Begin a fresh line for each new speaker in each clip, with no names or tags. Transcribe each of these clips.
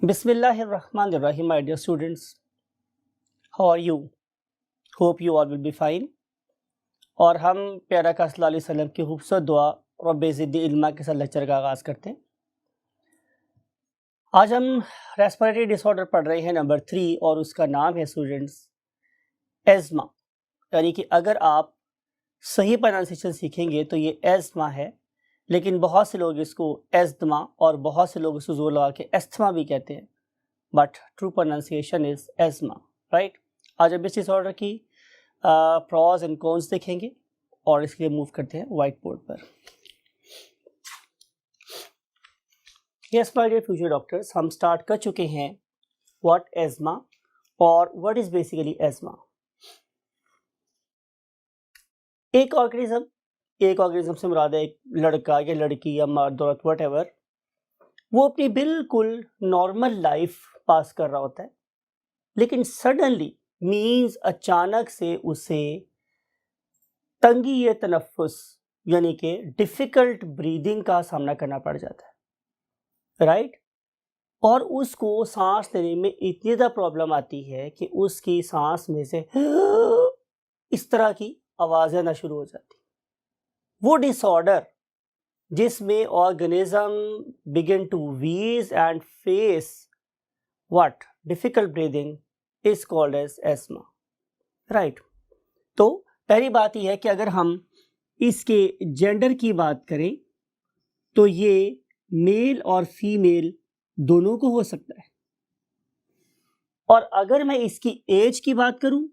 Bismillahirrahmanirrahim, my dear students. How are you? Hope you all will be fine. और हम प्यारा का सल्लल्लाहु अलैहि वसल्लम की खूबसूरत दुआ रब्बे ज़िदनी इल्मा के साथ लेक्चर का आगाज़ करते हैं। आज हम रेस्पिरेटरी डिसऑर्डर पढ़ रहे हैं नंबर 3 और उसका नाम है स्टूडेंट्स एज़मा। यानी कि अगर आप सही प्रोनाउंसिएशन सीखेंगे तो ये एज़मा है, लेकिन बहुत से लोग इसको एज़मा और बहुत से लोग इसको जोर लगा के एस्थमा भी कहते हैं, but true pronunciation is asthma, right. आज हम इस डिसऑर्डर की प्रॉज एंड कॉन्स देखेंगे और इसके लिए मूव करते हैं व्हाइट बोर्ड पर। Yes my dear future doctors, हम स्टार्ट कर चुके हैं व्हाट एज़मा और व्हाट इज बेसिकली एज़मा। एक ऑर्गेनिज्म से मुराद है एक लड़का या लड़की या मर्द औरत व्हाटएवर, वो अपनी बिल्कुल नॉर्मल लाइफ पास कर रहा होता है, लेकिन सडनली मीन्स अचानक से उसे तंगी तनफ्फुस यानी कि डिफ़िकल्ट ब्रीदिंग का सामना करना पड़ जाता है, राइट। और उसको सांस लेने में इतनी ज़्यादा प्रॉब्लम आती है कि उसकी सांस में से इस तरह की आवाज़ें आना शुरू हो जाती। वो डिसऑर्डर जिसमें organism begin to wheeze and face what difficult breathing is called as asthma, right. तो पहली बात यह है कि अगर हम इसके जेंडर की बात करें तो ये मेल और फीमेल दोनों को हो सकता है, और अगर मैं इसकी एज की बात करूं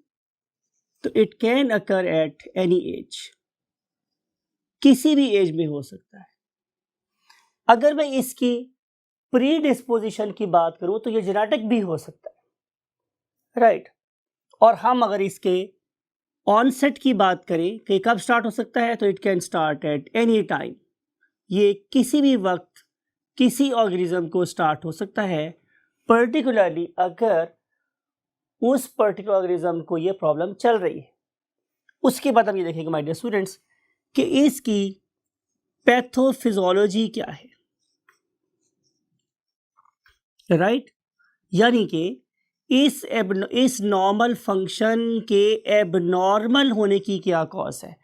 तो it can occur at any as, किसी भी एज में हो सकता है। अगर मैं इसकी प्री डिस्पोजिशन की बात करूं तो ये जेनेटिक भी हो सकता है, राइट। और हम अगर इसके ऑनसेट की बात करें कि कब स्टार्ट हो सकता है तो it can start at any time, ये किसी भी वक्त किसी ऑर्गेनिज्म को स्टार्ट हो सकता है, पर्टिकुलरली अगर उस पर्टिकुलर ऑर्गेनिज्म को ये प्रॉब्लम चल रही है। उसके बाद हम ये देखेंगे माय डियर स्टूडेंट्स कि इसकी पैथोफिजियोलॉजी क्या है, राइट। यानी कि इस नॉर्मल फंक्शन के एबनॉर्मल होने की क्या कॉज है।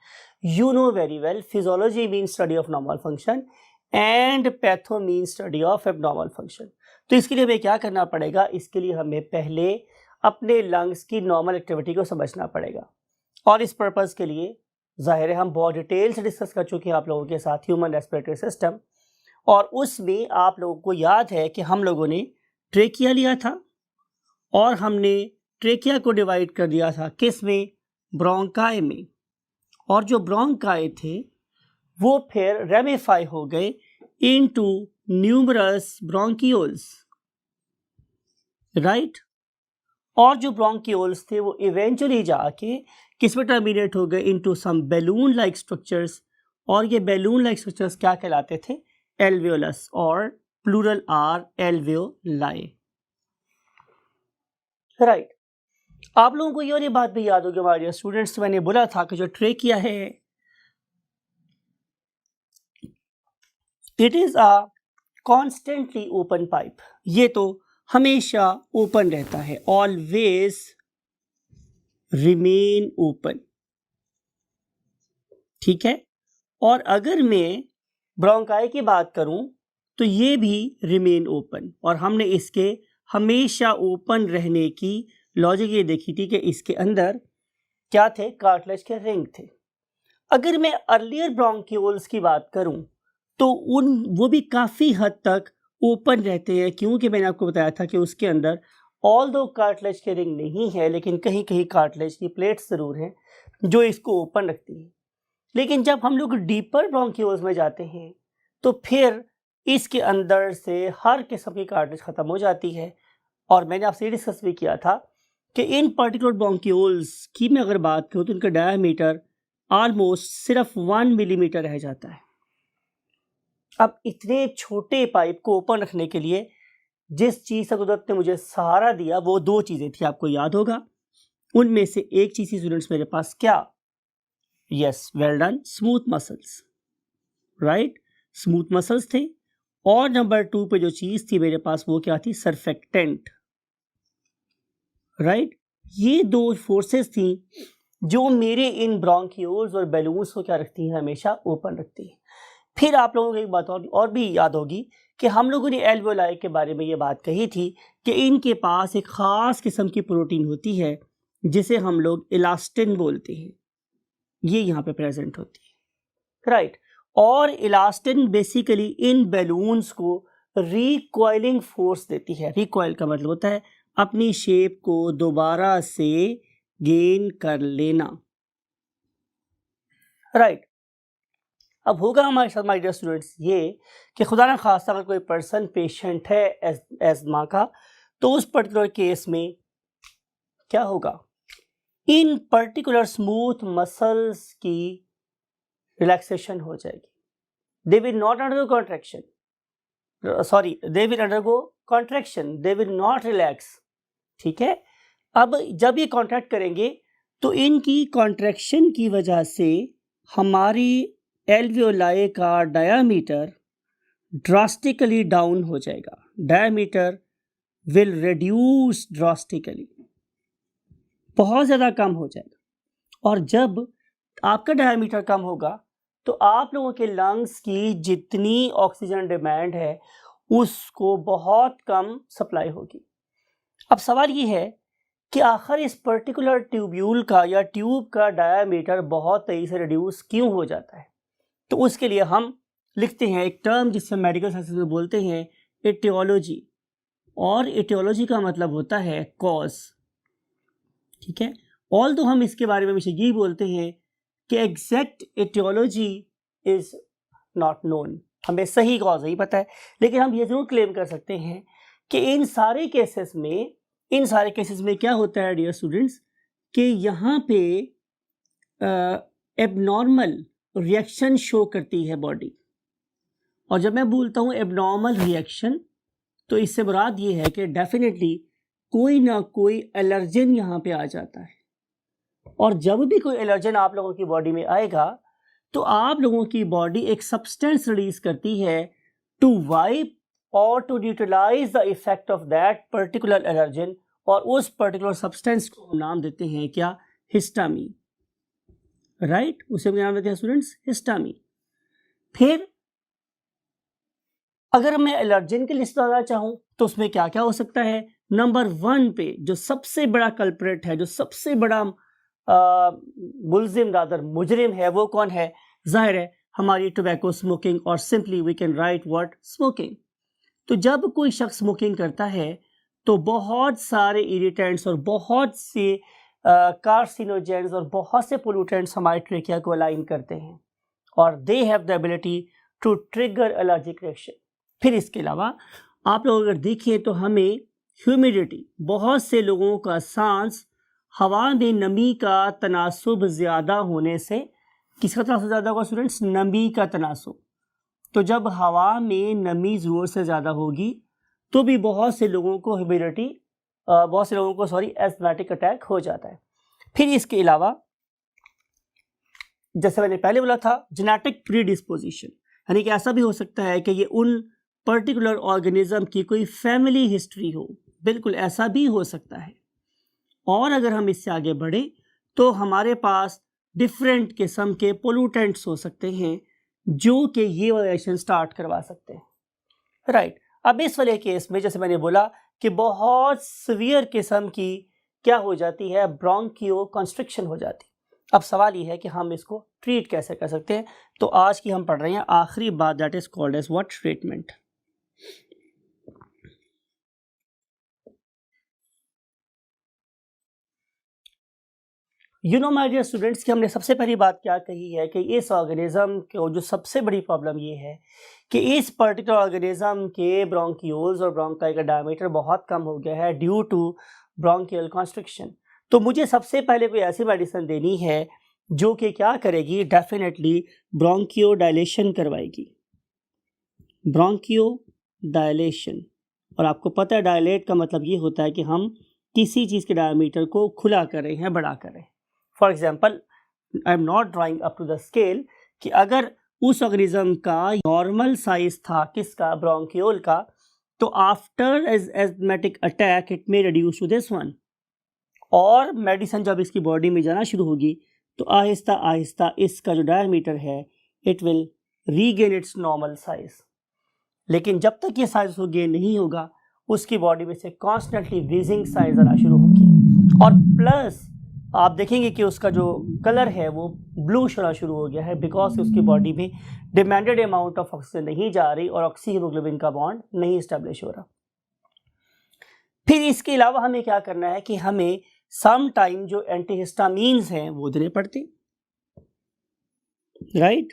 You know very well, physiology means study of normal function and patho means study of abnormal function. तो इसके लिए हमें क्या करना पड़ेगा, इसके लिए हमें पहले अपने लंग्स की नॉर्मल एक्टिविटी को समझना पड़ेगा, और इस पर्पज़ के लिए ज़ाहिर है हम बहुत डिटेल से डिस्कस कर चुके हैं आप लोगों के साथ ह्यूमन रेस्पिरेटरी सिस्टम, और उसमें आप लोगों को याद है कि हम लोगों ने ट्रेकिया लिया था और हमने ट्रेकिया को डिवाइड कर दिया था किस में, ब्रोंकाई में, और जो ब्रोंकाई थे वो फिर रेमिफाई हो गए इनटू न्यूमरस ब्रोंकियोल्स, राइट। और जो ब्रोंकियोल्स थे वो इवेंचुअली जाके किस में टर्मिनेट हो गए, into some balloon like structures, और ये बैलून लाइक स्ट्रक्चर्स क्या कहलाते थे, एल्वियोलस, और प्लूरल आर एल्वियोलाई, राइट। आप लोगों को ये वाली बात भी याद होगी हमारे स्टूडेंट्स, मैंने बोला था कि जो ट्रेकिया है it is a constantly open pipe, ये तो हमेशा ओपन रहता है, ऑलवेज रिमेन ओपन, ठीक है। और अगर मैं ब्रोंकाई की बात करूं तो ये भी रिमेन ओपन, और हमने इसके हमेशा ओपन रहने की लॉजिक ये देखी थी कि इसके अंदर क्या थे, कार्टिलेज के रिंग थे। अगर मैं अर्लियर ब्रोंकियोल्स की बात करूं तो वो भी काफ़ी हद तक ओपन रहते हैं, क्योंकि मैंने आपको बताया था कि उसके अंदर ऑल दो कार्टिलेज के रिंग नहीं है, लेकिन कहीं कहीं कार्टिलेज की प्लेट्स ज़रूर हैं जो इसको ओपन रखती है। लेकिन जब हम लोग डीपर ब्रोंकियोल्स में जाते हैं तो फिर इसके अंदर से हर किस्म की कार्टिलेज ख़त्म हो जाती है, और मैंने आपसे डिस्कस भी किया था कि इन पर्टिकुलर ब्रोंकियोल्स की मैं अगर बात करूँ तो उनका डायमीटर ऑलमोस्ट सिर्फ 1 मिलीमीटर रह जाता है। अब इतने छोटे पाइप को ओपन रखने के लिए जिस चीज़ से कुदरत ने मुझे सहारा दिया वो दो चीज़ें थी, आपको याद होगा। उनमें से एक चीज़ थी स्टूडेंट्स मेरे पास, क्या, yes well done, smooth muscles, right. Smooth muscles थे, और नंबर 2 पे जो चीज थी मेरे पास वो क्या थी, सरफेक्टेंट, राइट। ये दो फोर्सेस थी जो मेरे इन ब्रोंकियोल्स और बैलून्स को क्या रखती हैं, हमेशा ओपन रखती हैं। फिर आप लोगों को एक बात और भी याद होगी कि हम लोगों ने एल्वेओलाई के बारे में ये बात कही थी कि इनके पास एक ख़ास किस्म की प्रोटीन होती है जिसे हम लोग इलास्टिन बोलते हैं, ये यहाँ पे प्रेजेंट होती है, राइट। और इलास्टिन बेसिकली इन बैलून्स को रिकॉइलिंग फोर्स देती है। रिकॉइल का मतलब होता है अपनी शेप को दोबारा से गेन कर लेना, राइट। अब होगा हमारे साथ माय डियर स्टूडेंट्स ये कि खुदा न खास्ता अगर कोई पर्सन पेशेंट है एस्मा का, तो उस पर्टिकुलर केस में क्या होगा, इन पर्टिकुलर स्मूथ मसल्स की रिलैक्सेशन हो जाएगी। They will not undergo contraction, sorry they will undergo contraction, they will not relax, ठीक है। अब जब ये कॉन्ट्रैक्ट करेंगे तो इनकी कॉन्ट्रैक्शन की वजह से हमारी एल्वियोलाई का डायामीटर ड्रास्टिकली डाउन हो जाएगा, डायामीटर विल रिड्यूस ड्रास्टिकली, बहुत ज़्यादा कम हो जाएगा। और जब आपका डायामीटर कम होगा तो आप लोगों के लंग्स की जितनी ऑक्सीजन डिमांड है उसको बहुत कम सप्लाई होगी। अब सवाल ये है कि आखिर इस पर्टिकुलर ट्यूब्यूल का या ट्यूब का डायामीटर बहुत तेज़ी से रिड्यूस क्यों हो जाता है, तो उसके लिए हम लिखते हैं एक टर्म जिससे मेडिकल साइंस में बोलते हैं एटियोलॉजी, और एटियोलॉजी का मतलब होता है कॉज, ठीक है। ऑल तो हम इसके बारे में हमेशा यही बोलते हैं कि exact etiology is not known, हमें सही कॉज नहीं पता है, लेकिन हम ये ज़रूर क्लेम कर सकते हैं कि इन सारे केसेस में क्या होता है डियर स्टूडेंट्स कि यहाँ पे एबनॉर्मल रिएक्शन शो करती है बॉडी। और जब मैं बोलता हूँ एबनॉर्मल रिएक्शन तो इससे मुराद ये है कि डेफिनेटली कोई ना कोई एलर्जन यहाँ पे आ जाता है, और जब भी कोई एलर्जन आप लोगों की बॉडी में आएगा तो आप लोगों की बॉडी एक सब्सटेंस रिलीज करती है टू वाइप और to neutralise the effect of that particular allergen, और उस पर्टिकुलर सब्सटेंस को हम नाम देते हैं क्या, हिस्टामीन, राइट। उसे हम नाम देते हैं स्टूडेंट्स हिस्टामीन। फिर अगर मैं एलर्जन की लिस्ट डालना चाहूँ तो उसमें क्या क्या हो सकता है। नंबर 1 पे जो सबसे बड़ा कल्प्रेट है, जो सबसे बड़ा मुल्जिम रादर मुजरिम है, वो कौन है, जाहिर है हमारी टोबैको स्मोकिंग, और simply we can write what, smoking. तो जब कोई शख्स स्मोकिंग करता है तो बहुत सारे इरिटेंट्स और बहुत से कार्सिनोजेंस और बहुत से पोल्यूटेंट्स हमारे ट्रेकिया को अलाइन करते हैं, और they have the ability to trigger allergic reaction. फिर इसके अलावा आप लोग अगर देखें तो हमें ह्यूमिडिटी, बहुत से लोगों का सांस हवा में नमी का तनासुब ज़्यादा होने से, किसका तनासुब ज़्यादा होगा स्टूडेंट्स, नमी का तनासुब। तो जब हवा में नमी ज़ोर से ज़्यादा होगी तो भी बहुत से लोगों को एस्थमेटिक अटैक हो जाता है। फिर इसके अलावा जैसे मैंने पहले बोला था जेनेटिक प्रीडिस्पोजिशन, यानी कि ऐसा भी हो सकता है कि ये उन पर्टिकुलर ऑर्गेनिज्म की कोई फैमिली हिस्ट्री हो, बिल्कुल ऐसा भी हो सकता है। और अगर हम इससे आगे बढ़े तो हमारे पास डिफरेंट किस्म के पोल्यूटेंट्स हो सकते हैं जो कि ये रिएक्शन स्टार्ट करवा सकते हैं, राइट। अब इस वाले केस में जैसे मैंने बोला कि बहुत सीवियर किस्म की क्या हो जाती है, ब्रोंकियो कंस्ट्रिक्शन हो जाती है। अब सवाल ये है कि हम इसको ट्रीट कैसे कर सकते हैं। तो आज की हम पढ़ रहे हैं आखिरी बात, that is called as what, treatment. You know my dear students कि हमने सबसे पहली बात क्या कही है कि इस ऑर्गेनिज्म को जो सबसे बड़ी प्रॉब्लम ये है कि इस पर्टिकुलर ऑर्गेनिज्म के ब्रोंकियोल्स और ब्रोंकाई का डायमीटर बहुत कम हो गया है ड्यू टू ब्रोंकियल कॉन्स्ट्रिक्शन। तो मुझे सबसे पहले कोई ऐसी मेडिसिन देनी है जो कि क्या करेगी, डेफिनेटली ब्रोंकियो डायलेशन करवाएगी, ब्रोंकियो डायलेशन। और आपको पता है डायलेट का मतलब ये होता है कि हम किसी चीज़ के डायमीटर को खुला कर रहे हैं, बड़ा कर रहे हैं। For example I am not drawing up to the scale कि अगर उस ऑर्गेनिज्म का नॉर्मल साइज था किसका, ब्रोंकियोल का, तो after asthmatic attack it may reduce to this one, और मेडिसिन जब इसकी बॉडी में जाना शुरू होगी तो आहिस्ता आहिस्ता इसका जो डायमीटर है it will regain it's normal size. लेकिन जब तक ये साइज उसको गेन नहीं होगा उसकी बॉडी में से कॉन्स्टेंटली वीजिंग साइज आना शुरू होगी, और प्लस आप देखेंगे कि उसका जो कलर है वो ब्लूश होना शुरू हो गया है, बिकॉज उसकी बॉडी में डिमांडेड अमाउंट ऑफ ऑक्सीजन नहीं जा रही और ऑक्सीहीमोग्लोबिन का बॉन्ड नहीं इस्टेब्लिश हो रहा। फिर इसके अलावा हमें क्या करना है कि हमें सम टाइम जो एंटीहिस्टामीन्स हैं वो देने पड़ते, राइट,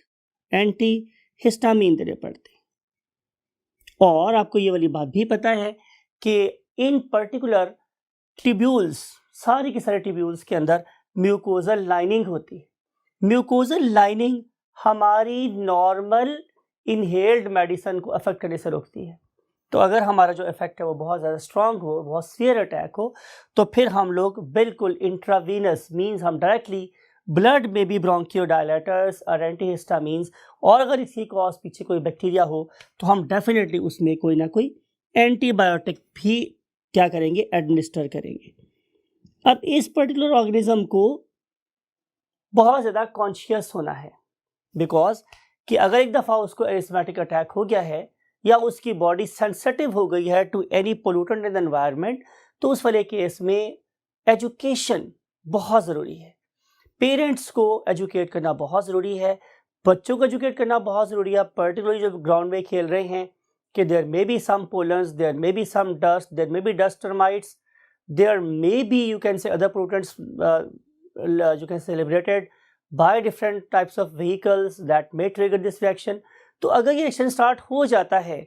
एंटीहिस्टामीन देने पड़ते। और आपको ये वाली बात भी पता है कि इन पर्टिकुलर ट्यूब्यूल्स, सारे के सारे ट्यूब्यूल्स के अंदर म्यूकोजल लाइनिंग होती है। म्यूकोजल लाइनिंग हमारी नॉर्मल इनहेल्ड मेडिसिन को अफेक्ट करने से रोकती है। तो अगर हमारा जो इफेक्ट है वो बहुत ज़्यादा स्ट्रांग हो, बहुत सीवियर अटैक हो, तो फिर हम लोग बिल्कुल इंट्रावीनस मींस हम डायरेक्टली ब्लड में भी ब्रोंकियोडायलेटर्स और एंटीहिस्टामीन्स, और अगर इसकी कॉज पीछे कोई बैक्टीरिया हो तो हम डेफिनेटली उसमें कोई ना कोई एंटीबायोटिक भी क्या करेंगे, एडमिनिस्टर करेंगे। अब इस पर्टिकुलर ऑर्गेनिज्म को बहुत ज़्यादा कॉन्शियस होना है, बिकॉज कि अगर एक दफ़ा उसको एरिथमेटिक अटैक हो गया है या उसकी बॉडी सेंसिटिव हो गई है to any pollutant in the environment, तो उस वाले केस में एजुकेशन बहुत ज़रूरी है। पेरेंट्स को एजुकेट करना बहुत ज़रूरी है, बच्चों को एजुकेट करना बहुत ज़रूरी है, पर्टिकुलरली जो ग्राउंड में खेल रहे हैं कि there may be some pollens, there may be some dust, there may be dust termites, there may be you can say other pollutants you can say liberated by different types of vehicles that may trigger this reaction। तो अगर ये reaction start हो जाता है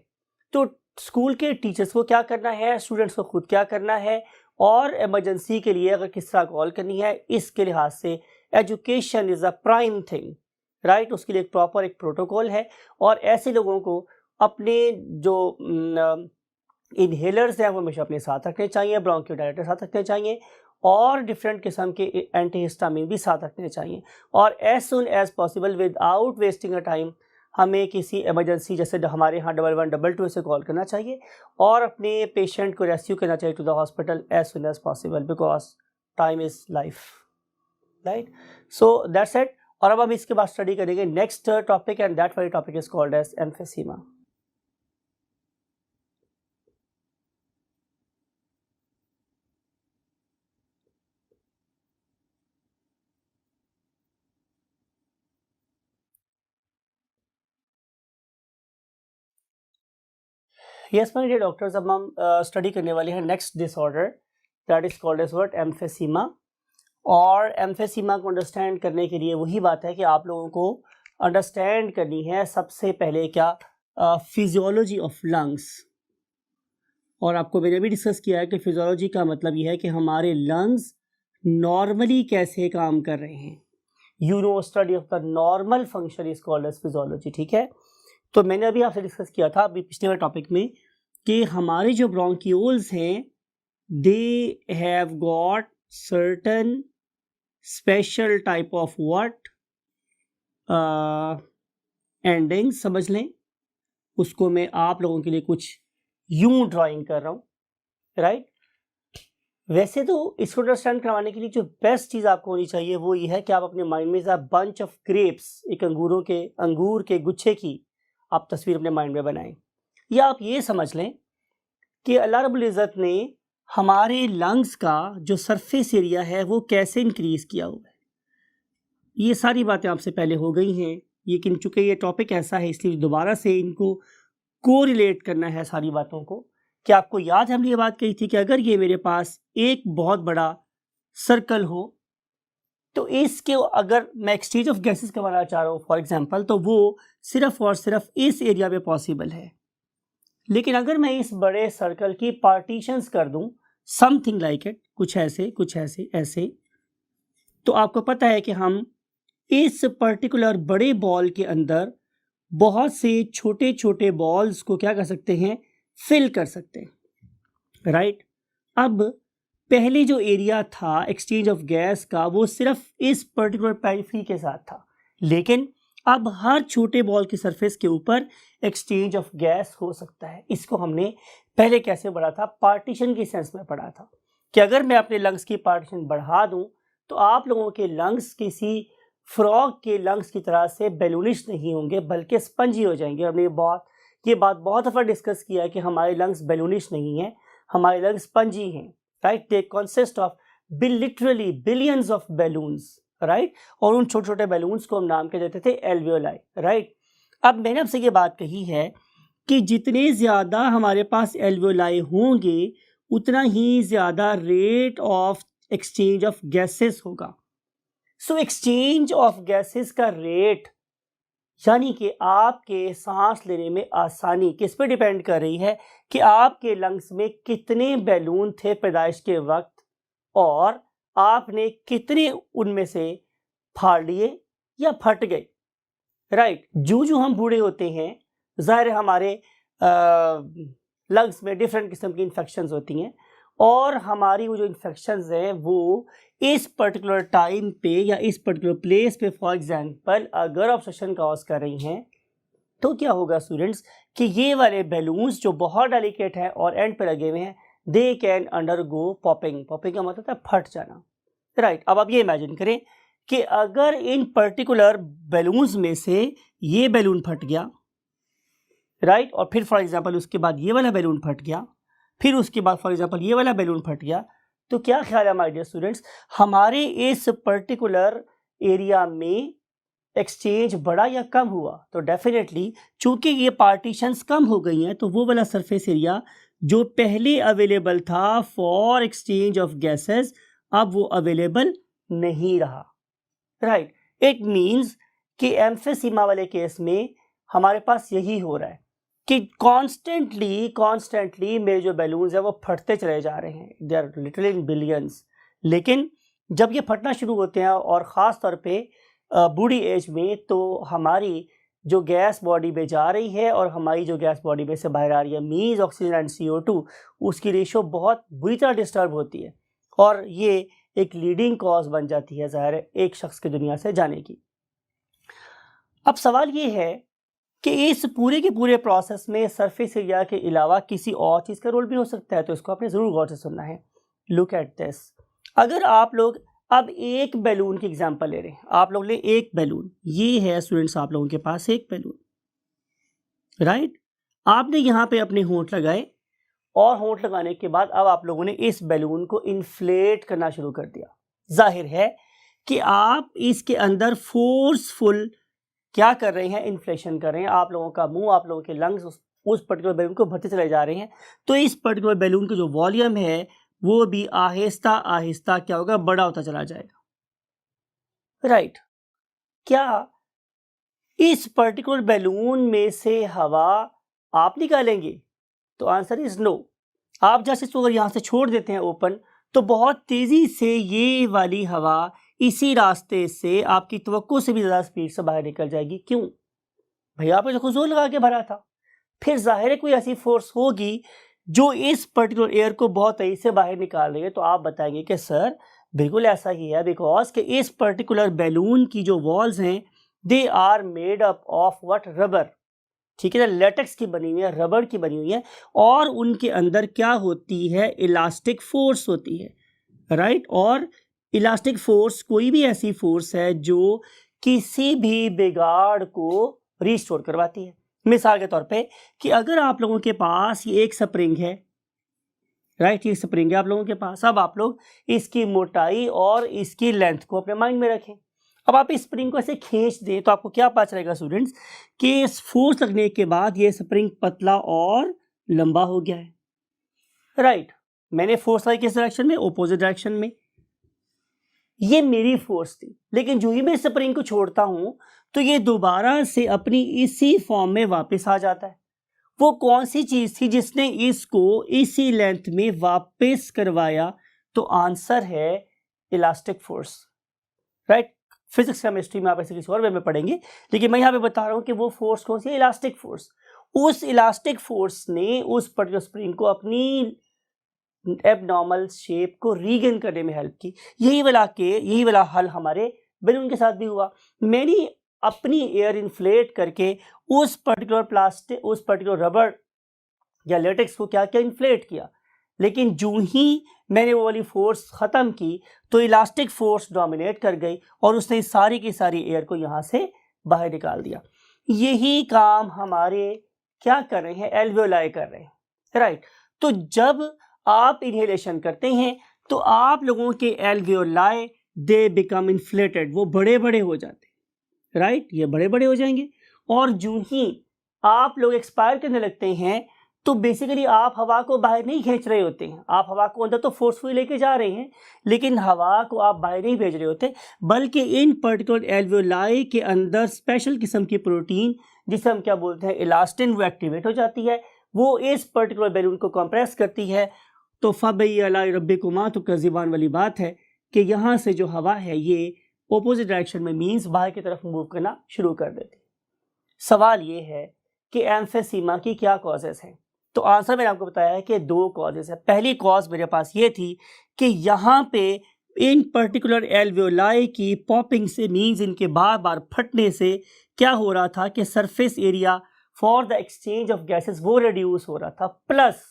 तो school के teachers को क्या करना है, स्टूडेंट्स को खुद क्या करना है, और इमरजेंसी के लिए अगर किस तरह कॉल करनी है, इसके लिहाज से education is a prime thing, right. उसके लिए एक प्रॉपर एक प्रोटोकॉल है, और ऐसे लोगों को अपने जो इनहेलर्स हैं वो हमेशा अपने साथ रखने चाहिए, ब्रोंकियोडायलेटर साथ रखने चाहिए, और डिफरेंट किस्म के एंटीहिस्टामिन भी साथ रखने चाहिए। और as soon as possible without wasting a time हमें किसी इमरजेंसी जैसे हमारे यहाँ 1112 से कॉल करना चाहिए और अपने पेशेंट को रेस्क्यू करना चाहिए to the hospital as soon as possible, because time is life, right. So that's it. और अब हम इसके बाद स्टडी करेंगे नेक्स्ट टॉपिक, एंड दैट वाली topic is called as emphysema. Yes my dear doctors, अब हम स्टडी करने वाले हैं next disorder that is called as what, emphysema. और एम्फीसीमा को अंडरस्टैंड करने के लिए वही बात है कि आप लोगों को अंडरस्टैंड करनी है सबसे पहले क्या, फिजियोलॉजी ऑफ लंग्स। और आपको मैंने भी डिस्कस किया है कि फिजियोलॉजी का मतलब ये है कि हमारे लंग्स नॉर्मली कैसे काम कर रहे हैं। You know study of the normal function is called as physiology, ठीक है। तो मैंने अभी आपसे डिस्कस किया था अभी पिछले वाले टॉपिक में कि हमारे जो ब्रोंक्यूल्स हैं they have got certain special type of what ending, समझ लें उसको। मैं आप लोगों के लिए कुछ यूं ड्राइंग कर रहा हूँ, राइट। वैसे तो इसको अंडरस्टैंड करवाने के लिए जो बेस्ट चीज़ आपको होनी चाहिए वो ये है कि आप अपने माइंड में बंच ऑफ ग्रेप्स, एक अंगूर के गुच्छे की आप तस्वीर अपने माइंड में बनाएं, या आप ये समझ लें कि अल्लाह रब्बुल इज़्ज़त ने हमारे लंग्स का जो सरफेस एरिया है वो कैसे इंक्रीज़ किया हुआ है। ये सारी बातें आपसे पहले हो गई हैं, लेकिन चूँकि ये टॉपिक ऐसा है इसलिए दोबारा से इनको कोरिलेट करना है सारी बातों को। कि आपको याद है हमने ये बात कही थी कि अगर ये मेरे पास एक बहुत बड़ा सर्कल हो तो इसके अगर मैं एक्सचेंज ऑफ गैसेस करवाना चाह रहा हूँ फॉर एग्जांपल, तो वो सिर्फ और सिर्फ इस एरिया में पॉसिबल है। लेकिन अगर मैं इस बड़े सर्कल की पार्टीशंस कर दूं समथिंग लाइक इट, कुछ ऐसे कुछ ऐसे ऐसे, तो आपको पता है कि हम इस पर्टिकुलर बड़े बॉल के अंदर बहुत से छोटे छोटे बॉल्स को क्या कर सकते हैं, फिल कर सकते हैं, राइट। अब पहले जो एरिया था एक्सचेंज ऑफ गैस का वो सिर्फ इस पर्टिकुलर पेरिफेरी के साथ था, लेकिन अब हर छोटे बॉल की सरफेस के ऊपर एक्सचेंज ऑफ गैस हो सकता है। इसको हमने पहले कैसे पढ़ा था, पार्टीशन के सेंस में पढ़ा था कि अगर मैं अपने लंग्स की पार्टीशन बढ़ा दूं तो आप लोगों के लंग्स किसी फ्रॉग के लंग्स की तरह से बैलूनिश नहीं होंगे बल्कि स्पंजी हो जाएंगे। हमने ये बात बहुत दफ़ा डिस्कस किया है कि हमारे लंग्स बैलूनिश नहीं हैं, हमारे लंग्स स्पंजी हैं, right. They consist of literally billions of balloons, right. और उन छोटे छोटे बैलून्स को हम नाम के देते थे एल्वियोलाई, राइट। अब मैंने आपसे ये बात कही है कि जितने ज़्यादा हमारे पास एल्वियोलाई होंगे उतना ही ज़्यादा rate of exchange of gases होगा। सो एक्सचेंज ऑफ गैसेस का रेट यानी कि आपके सांस लेने में आसानी किस पे डिपेंड कर रही है कि आपके लंग्स में कितने बैलून थे पैदाइश के वक्त और आपने कितने उनमें से फाड़ लिए या फट गए, राइट। जो हम बूढ़े होते हैं ज़ाहिर हमारे लंग्स में डिफरेंट किस्म की इन्फेक्शंस होती हैं और हमारी वो जो इन्फेक्शंस हैं वो इस पर्टिकुलर टाइम पे या इस पर्टिकुलर प्लेस पे फॉर एग्जांपल अगर ऑब्स्ट्रक्शन कॉज कर रही हैं तो क्या होगा स्टूडेंट्स कि ये वाले बैलून्स जो बहुत डेलिकेट हैं और एंड पे लगे हुए हैं they can undergo popping. Popping का मतलब है फट जाना, राइट। अब आप ये इमेजिन करें कि अगर इन पर्टिकुलर बैलून्स में से ये बैलून फट गया, राइट, और फिर फॉर एग्जांपल उसके बाद ये वाला बैलून फट गया, फिर उसके बाद फॉर एग्जांपल ये वाला बैलून फट गया, तो क्या ख्याल है माय डियर स्टूडेंट्स, हमारे इस पर्टिकुलर एरिया में एक्सचेंज बढ़ा या कम हुआ? तो डेफिनेटली चूंकि ये पार्टीशंस कम हो गई हैं तो वो वाला सरफेस एरिया जो पहले अवेलेबल था फॉर एक्सचेंज ऑफ गैसेस अब वो अवेलेबल नहीं रहा, राइट। इट मीन्स कि एम्फीसीमा वाले केस में हमारे पास यही हो रहा है कि कॉन्स्टेंटली मेरे जो बैलून्स हैं वो फटते चले जा रहे हैं, they are literally in billions. लेकिन जब ये फटना शुरू होते हैं और ख़ास तौर पे बूढ़ी एज में तो हमारी जो गैस बॉडी में जा रही है और हमारी जो गैस बॉडी में से बाहर आ रही है मीन्स ऑक्सीजन एंड CO2 उसकी रेशो बहुत बुरी तरह डिस्टर्ब होती है और ये एक लीडिंग कॉज बन जाती है ज़ाहिर है एक शख्स की दुनिया से जाने की। अब सवाल ये है कि इस पूरे के पूरे प्रोसेस में सरफेस एरिया के अलावा किसी और चीज़ का रोल भी हो सकता है, तो इसको आपने ज़रूर गौर से सुनना है। लुक एट दिस, अगर आप लोग अब एक बैलून की एग्जांपल ले रहे हैं, आप लोग ले एक बैलून, ये है स्टूडेंट्स आप लोगों के पास एक बैलून, राइट। आपने यहाँ पे अपने होंठ लगाए और होंठ लगाने के बाद अब आप लोगों ने इस बैलून को इन्फ्लेट करना शुरू कर दिया। जाहिर है कि आप इसके अंदर फोर्सफुल क्या कर रहे हैं, इन्फ्लेशन कर रहे हैं। आप लोगों का मुंह, आप लोगों के लंग्स उस पर्टिकुलर बैलून को भरते चले जा रहे हैं, तो इस पर्टिकुलर बैलून का जो वॉल्यूम है वो भी आहिस्ता आहिस्ता क्या होगा, बड़ा होता चला जाएगा, राइट। क्या इस पर्टिकुलर बैलून में से हवा आप निकालेंगे? तो आंसर इज नो। आप जैसे इसको अगर यहाँ से छोड़ देते हैं ओपन तो बहुत तेजी से ये वाली हवा इसी रास्ते से आपकी तवक्को से भी ज़्यादा स्पीड से बाहर निकल जाएगी। क्यों भैया, आपने देखो जोर लगा के भरा था, फिर जाहिर है कोई ऐसी फोर्स होगी जो इस पर्टिकुलर एयर को बहुत तेजी से बाहर निकाल रही है। तो आप बताएंगे कि सर बिल्कुल ऐसा ही है, बिकॉज कि इस पर्टिकुलर बैलून की जो वॉल्स हैं they are made up of what, rubber, ठीक है ना, लेटेक्स की बनी हुई है, रबड़ की बनी हुई है और उनके अंदर क्या होती है, इलास्टिक फोर्स होती है, राइट। और इलास्टिक फोर्स कोई भी ऐसी फोर्स है जो किसी भी बिगाड़ को रिस्टोर करवाती है। मिसाल के तौर पे कि अगर आप लोगों के पास ये एक स्प्रिंग है, राइट, ये स्प्रिंग है आप लोगों के पास, अब आप लोग इसकी मोटाई और इसकी लेंथ को अपने माइंड में रखें। अब आप इस स्प्रिंग को ऐसे खींच दें तो आपको क्या पता चलेगा स्टूडेंट्स कि इस फोर्स लगने के बाद ये स्प्रिंग पतला और लंबा हो गया है, राइट। मैंने फोर्स लाई किस डायरेक्शन में, ऑपोजिट डायरेक्शन में, ये मेरी फोर्स थी। लेकिन जो ही मैं स्प्रिंग को छोड़ता हूं तो ये दोबारा से अपनी इसी फॉर्म में वापस आ जाता है। वो कौन सी चीज थी जिसने इसको इसी लेंथ में वापस करवाया? तो आंसर है elastic force, right. Physics chemistry में आप ऐसे किसी और वे में पढ़ेंगे, लेकिन मैं यहाँ पे बता रहा हूँ कि वो फोर्स कौन सी है, इलास्टिक फोर्स। उस इलास्टिक फोर्स ने उस पर्टिकुलर स्प्रिंग को अपनी एबनॉर्मल शेप को रीगेन करने में हेल्प की। यही वाला हल हमारे बैलून के साथ भी हुआ। मैनी अपनी एयर इन्फ्लेट करके उस पर्टिकुलर रबर या लेटेक्स को क्या किया, इन्फ्लेट किया। लेकिन जो ही मैंने वो वाली फोर्स ख़त्म की तो इलास्टिक फोर्स डोमिनेट कर गई और उसने सारी की सारी एयर को यहाँ से बाहर निकाल दिया। यही काम हमारे क्या कर रहे हैं, एल्वियोलाई कर रहे हैं, राइट। तो जब आप इनहेलेशन करते हैं तो आप लोगों के एल्वियोलाई दे बिकम इन्फ्लेटेड, वो बड़े बड़े हो जाते हैं, राइट, ये बड़े बड़े हो जाएंगे। और जो ही आप लोग एक्सपायर करने लगते हैं तो बेसिकली आप हवा को बाहर नहीं खींच रहे होते हैं, आप हवा को अंदर तो फोर्सफुली लेके जा रहे हैं, लेकिन हवा को आप बाहर नहीं भेज रहे होते, बल्कि इन पर्टिकुलर एल्वियोलाई के अंदर स्पेशल किस्म की प्रोटीन जिसे हम क्या बोलते हैं, इलास्टिन, वो एक्टिवेट हो जाती है, वो इस पर्टिकुलर बैलून को कंप्रेस करती है। तो फ़बई अला रब्बिकुमा तुकज़्ज़िबान वाली बात है कि यहाँ से जो हवा है ये ऑपोजिट डायरेक्शन में मीन्स बाहर की तरफ मूव करना शुरू कर देती है। सवाल ये है कि एम्फीसीमा की क्या कॉजेज़ हैं। तो आंसर मैंने आपको बताया है कि 2 कॉजेज़ है। पहली कॉज मेरे पास ये थी कि यहाँ पे इन पर्टिकुलर एल्वियोलाई की पॉपिंग से मीन्स इनके बार बार फटने से क्या हो रहा था कि surface area for the exchange of gases वो रिड्यूस हो रहा था। प्लस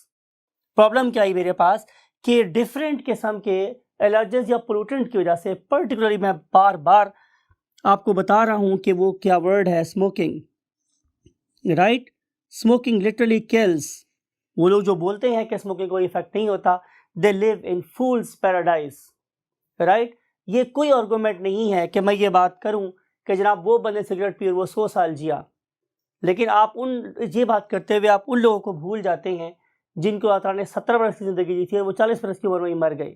प्रॉब्लम क्या आई मेरे पास कि डिफरेंट किस्म के एलर्जेंस या पोल्यूटेंट की वजह से, पर्टिकुलरली मैं बार बार आपको बता रहा हूँ कि वो क्या वर्ड है, smoking, right. Smoking literally kills. वो लोग जो बोलते हैं कि स्मोकिंग कोई इफेक्ट नहीं होता, they live in fools paradise, right. ये कोई आर्गूमेंट नहीं है कि मैं ये बात करूं कि जनाब वो बंदे सिगरेट पिए वो 100 साल जिया, लेकिन आप ये बात करते हुए आप उन लोगों को भूल जाते हैं जिनको अल्लाह ताला ने 17 वर्ष की ज़िंदगी जी थी और वो 40 वर्ष की उम्र में ही मर गए,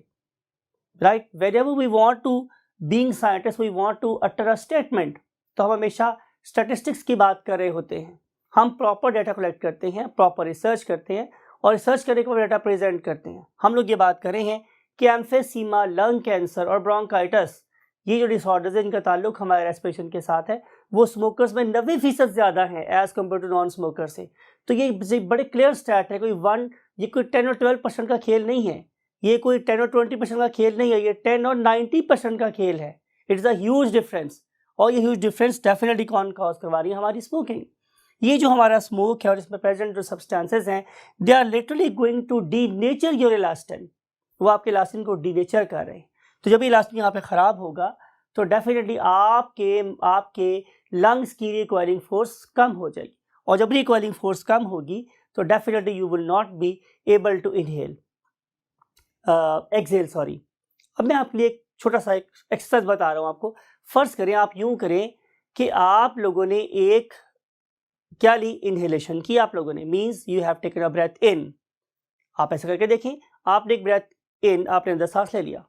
right. Wherever we want to being scientist we want to utter a statement, तो हम हमेशा स्टैटिस्टिक्स की बात कर रहे होते हैं, हम प्रॉपर डाटा कलेक्ट करते हैं, प्रॉपर रिसर्च करते हैं और रिसर्च करने के बाद डाटा प्रेजेंट करते हैं। हम लोग ये बात कर रहे हैं कि एम्फीसीमा, लंग कैंसर और ब्रोंकाइटिस, ये जो डिसऑर्डर्स है इनका ताल्लुक हमारे रेस्पिरेशन के साथ है, वो स्मोकर्स में 90% ज़्यादा है as compare to non smoker से। तो ये बड़े क्लियर स्टैट है, ये कोई 10 और 12% का खेल नहीं है, ये कोई 10 और 20% का खेल नहीं है, ये 10 और 90% का खेल है। इट्स अ ह्यूज डिफरेंस, और ये ह्यूज डिफरेंस डेफिनेटली कौन कॉज करवा रही है, हमारी स्मोकिंग। ये जो हमारा स्मोक है और इसमें प्रेजेंट जो सब्सटेंसेस हैं, they are literally going to denature your elastin, वो आपके इलास्टिन को डीनेचर कर रहे हैं। तो जब इलास्टिन यहाँ पे ख़राब होगा तो डेफिनेटली आपके लंग्स की रिकॉइलिंग फोर्स कम हो जाएगी, और जब रिकॉइलिंग फोर्स कम होगी तो definitely you will not be able to inhale exhale, sorry. अब मैं आपके लिए एक छोटा सा एक एक्सरसाइज बता रहा हूँ आपको। फर्ज करें, आप यूं करें कि आप लोगों ने एक क्या ली, इनहेलेशन की आप लोगों ने, means you have taken a breath in. आप ऐसा करके देखें, आपने एक ब्रेथ इन, आपने अंदर सांस ले लिया,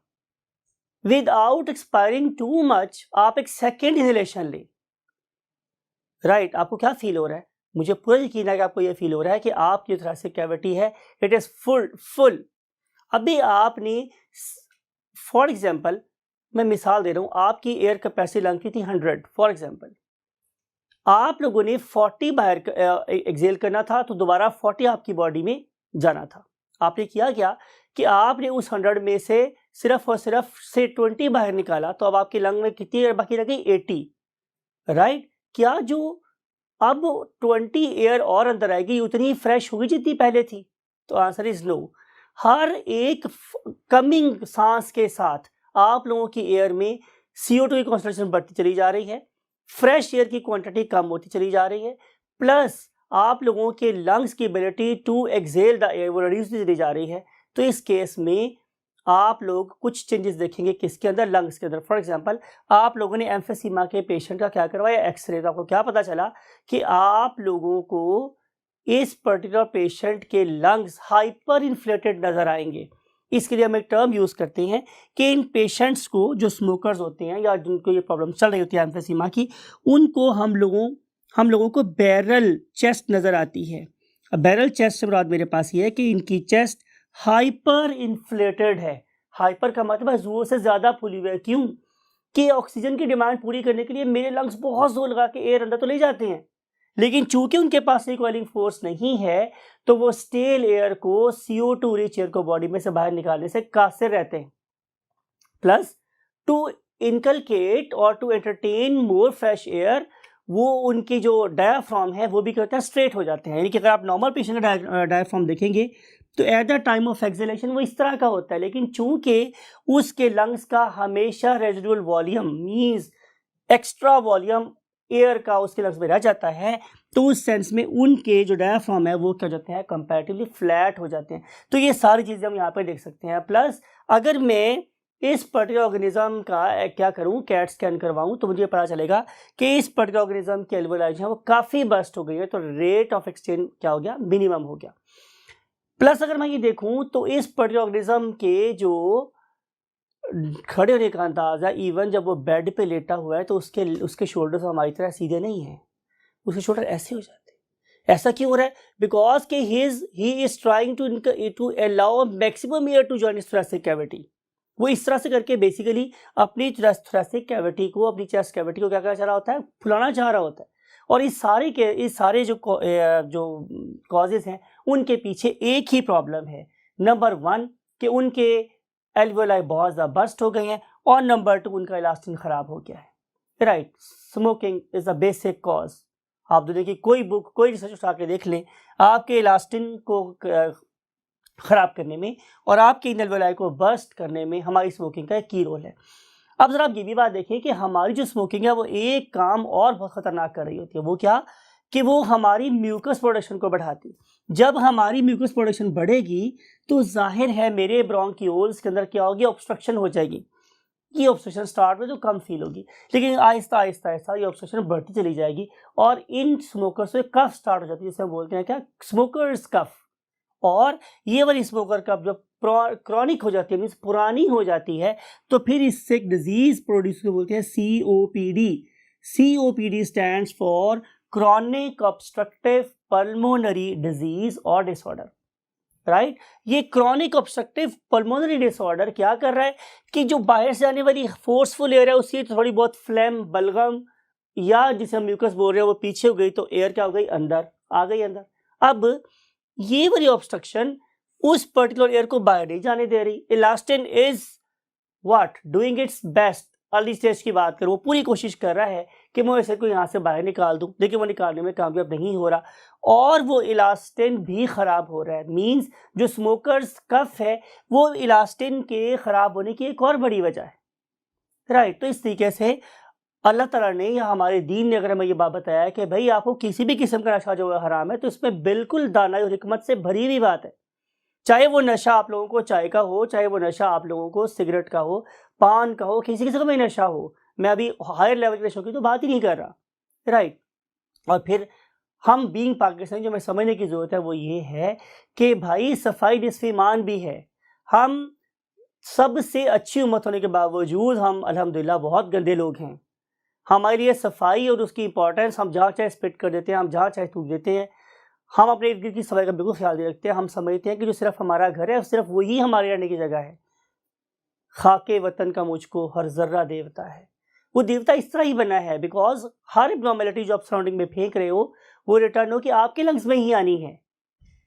विदाउट एक्सपायरिंग टू मच आप एक सेकेंड इनहेलेशन ले, राइट। आपको क्या फील हो रहा है? मुझे पूरा यकीन है कि आपको यह फील हो रहा है कि आपकी थोरेसिक कैविटी है, इट इज फुल। अभी आपने, फॉर एग्जाम्पल मैं मिसाल दे रहा हूं, आपकी एयर कैपेसिटी लंग की थी 100, फॉर एग्जाम्पल आप लोगों ने 40 बाहर एक्सेल करना था, तो दोबारा 40 आपकी बॉडी में जाना था। आपने किया क्या कि आपने उस 100 में से सिर्फ और सिर्फ से 20 बाहर निकाला, तो अब आपके लंग में कितनी एयर बाकी रह गई, 80, राइट। क्या जो अब 20 एयर और अंदर आएगी उतनी फ्रेश होगी जितनी पहले थी? तो आंसर इज नो। हर एक कमिंग सांस के साथ आप लोगों की एयर में CO2 की कॉन्सेंट्रेशन बढ़ती चली जा रही है, फ्रेश एयर की क्वांटिटी कम होती चली जा रही है, प्लस आप लोगों के लंग्स की ability to exhale the air वो रिड्यूस चली जा रही है। तो इस केस में आप लोग कुछ चेंजेस देखेंगे किसके अंदर, लंग्स के अंदर। फॉर एग्जांपल आप लोगों ने एम्फीसीमा के पेशेंट का क्या करवाया, एक्सरे। तो आपको क्या पता चला कि आप लोगों को इस पर्टिकुलर पेशेंट के लंग्स हाइपर इन्फ्लेटेड नजर आएंगे। इसके लिए हम एक टर्म यूज करते हैं कि इन पेशेंट्स को, जो स्मोकर्स होते हैं या जिनको ये प्रॉब्लम चल रही होती है एम्फीसीमा की, उनको हम लोगों को बैरल चेस्ट नजर आती है। बैरल चेस्ट से मुराद मेरे पास ये है कि इनकी चेस्ट हाइपर इन्फ्लेटेड है। हाइपर का मतलब है जोर से ज्यादा फूली हुई है। क्यों? कि ऑक्सीजन की डिमांड पूरी करने के लिए मेरे लंग्स बहुत जोर लगा के एयर अंदर तो ले जाते हैं, लेकिन चूंकि उनके पास रिकॉइलिंग फोर्स नहीं है तो वो स्टेल एयर को, CO2 रिच एयर को बॉडी में से बाहर निकालने से कासिर रहते हैं। प्लस टू इनकलकेट और to entertain more fresh air, वो उनकी जो डायाफ्राम है वो भी क्या होता है, स्ट्रेट हो जाते हैं। यानी कि अगर आप नॉर्मल पेशेंट का डायाफ्राम देखेंगे तो at the time of exhalation वो इस तरह का होता है, लेकिन चूंकि उसके लंग्स का हमेशा residual volume means extra volume air का उसके लंग्स में रह जाता है, तो उस सेंस में उनके जो डायाफ्राम है वो क्या हो जाते हैं, कंपैरेटिवली फ्लैट हो जाते हैं। तो ये सारी चीज़ें हम यहाँ पे देख सकते हैं। प्लस अगर मैं इस पर्टिकुलर ऑर्गेनिज्म का क्या करूँ, कैट स्कैन करवाऊँ, तो मुझे पता चलेगा कि इस पर्टिकुलर ऑर्गेनिज्म की एल्वेओलाई है वो काफ़ी बस्ट हो गई है, तो रेट ऑफ एक्सचेंज क्या हो गया, मिनिमम हो गया। प्लस अगर मैं ये देखूँ तो इस पर्टिकुलर ऑर्गेनिज्म के जो खड़े होने का अंदाज़ा, इवन जब वो बेड पे लेटा हुआ है तो उसके शोल्डर्स हमारी तरह सीधे नहीं हैं, उसके शोल्डर ऐसे हो जाते हैं। ऐसा क्यों हो रहा है? बिकॉज कि he is trying to allow maximum air to join इस थोरेसिक कैविटी। वो इस तरह से करके बेसिकली अपनी थोरेसिक कैविटी को, अपनी चेस्ट कैविटी को क्या करना चाह रहा होता है, फुलाना चाह रहा होता है। और इस सारे जो कॉजेज हैं उनके पीछे एक ही प्रॉब्लम है। नंबर 1 कि उनके एल्वेओलाई बहुत ज़्यादा बस्ट हो गए हैं, और नंबर 2 उनका इलास्टिन ख़राब हो गया है। Right, smoking is a basic cause. आप दुनिया की कोई बुक, कोई रिसर्च उठा के देख लें, आपके इलास्टिन को ख़राब करने में और आपके एल्वेओलाई को बस्ट करने में हमारी स्मोकिंग का एक की रोल है। अब ज़रा आप ये भी बात देखिए कि हमारी जो स्मोकिंग है वो एक काम और बहुत ख़तरनाक कर रही होती है। वो क्या कि वो हमारी म्यूकस प्रोडक्शन को बढ़ाती है। जब हमारी म्यूकस प्रोडक्शन बढ़ेगी तो जाहिर है मेरे ब्रोंकियोल्स के अंदर क्या होगी, ऑब्स्ट्रक्शन हो जाएगी। ये ऑब्स्ट्रक्शन स्टार्ट में तो कम फील होगी, लेकिन आहिस्ता आहिस्ता आहिस्ता ये ऑब्स्ट्रक्शन बढ़ती चली जाएगी और इन स्मोकर्स में कफ स्टार्ट हो जाती है, जिसे हम बोलते हैं क्या, स्मोकर्स कफ। और ये वाली स्मोकर कफ जब क्रॉनिक हो जाती है, मीन्स पुरानी हो जाती है, तो फिर इससे एक डिजीज प्रोड्यूस बोलते हैं COPD। COPD stands for chronic obstructive pulmonary disease और डिसऑर्डर। राइट, ये क्रॉनिक ऑब्स्ट्रक्टिव पल्मोनरी डिसऑर्डर क्या कर रहा है कि जो बाहर से आने वाली फोर्सफुल एयर है उसकी थोड़ी बहुत फ्लेम, बलगम या जिसे हम म्यूकस बोल रहे हैं वो पीछे हो गई, तो एयर क्या हो गई, अंदर आ गई अंदर। अब ये वाली ऑब्स्ट्रक्शन उस पर्टिकुलर एयर को बाहर नहीं जाने दे रही। Elastin is what doing it's best. Early stage की बात करूँ, वो पूरी कोशिश कर रहा है कि मैं इसे को यहाँ से बाहर निकाल दूँ, लेकिन वो निकालने में कामयाब नहीं हो रहा और वो इलास्टिन भी ख़राब हो रहा है। मींस जो स्मोकर्स कफ है वो इलास्टिन के ख़राब होने की एक और बड़ी वजह है। राइट, तो इस तरीके से अल्लाह ताला ने या हमारे दीन ने अगर हमें ये बात बताया कि भाई आपको किसी भी किस्म का नशा जो है हराम है, तो इसमें बिल्कुल दानाई और हिकमत से भरी हुई बात है। चाहे वो नशा आप लोगों को चाय का हो, चाहे वो नशा आप लोगों को सिगरेट का हो, पान का हो, किसी किस्म का भी नशा हो। मैं अभी हायर लेवल के नशों की तो बात ही नहीं कर रहा। राइट, और फिर हम बीइंग पाकिस्तानी जो हमें समझने की ज़रूरत है वो ये है कि भाई सफाई निस्फ़ ईमान भी है। हम सबसे अच्छी उम्मत होने के बावजूद हम अल्हम्दुलिल्लाह बहुत गंदे लोग हैं। हमारे लिए सफाई और उसकी इंपॉर्टेंस हम जहाँ चाहे स्पिट कर देते हैं, हम जहाँ चाहे थूक देते हैं। हम अपने इर्द गिर्द की सफाई का बिल्कुल ख्याल नहीं रखते हैं। हम समझते हैं कि जो सिर्फ हमारा घर है सिर्फ वही हमारे रहने की जगह है। खाके वतन का मुझको हर जर्रा देवता है। वो देवता इस तरह ही बना है बिकॉज हर एब्नॉर्मेलिटी जो आप सराउंडिंग में फेंक रहे हो वो रिटर्न हो कि आपके लंग्स में ही आनी है।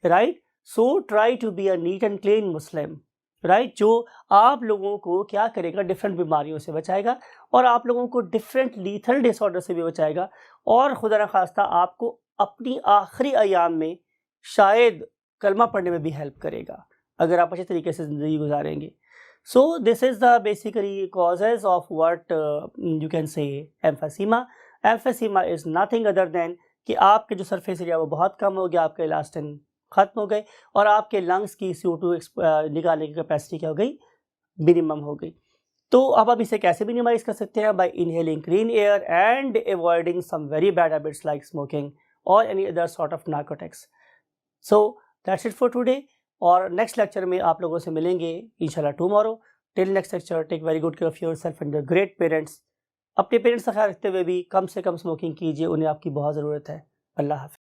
Right, so try to be a neat and clean Muslim. Right, जो आप लोगों को क्या करेगा, डिफरेंट बीमारियों से बचाएगा और आप लोगों को डिफरेंट लीथल डिसऑर्डर से भी बचाएगा और खुदा न खास्ता आपको अपनी आखिरी अयाम में शायद कलमा पढ़ने में भी हेल्प करेगा अगर आप अच्छे तरीके से ज़िंदगी गुजारेंगे। So this is the basically causes of what you can say emphysema. Emphysema is nothing other than कि आपके जो सरफेस एरिया वो बहुत कम हो गया, आपका इलास्टिन ख़त्म हो गए और आपके लंग्स की CO2 निकालने की कैपेसिटी क्या हो गई, मिनिमम हो गई। तो अब आप इसे कैसे मिनिमाइज कर सकते हैं, by inhaling clean air and avoiding some very bad habits like smoking और any other sort of narcotics. So that's it for today और नेक्स्ट लेक्चर में आप लोगों से मिलेंगे इंशाल्लाह tomorrow. Till next lecture, take very good care of yourself and your great parents. अपने parents का ख्याल रखते हुए भी कम से कम स्मोकिंग कीजिए, उन्हें आपकी बहुत ज़रूरत है। अल्लाह हाफ़िज़।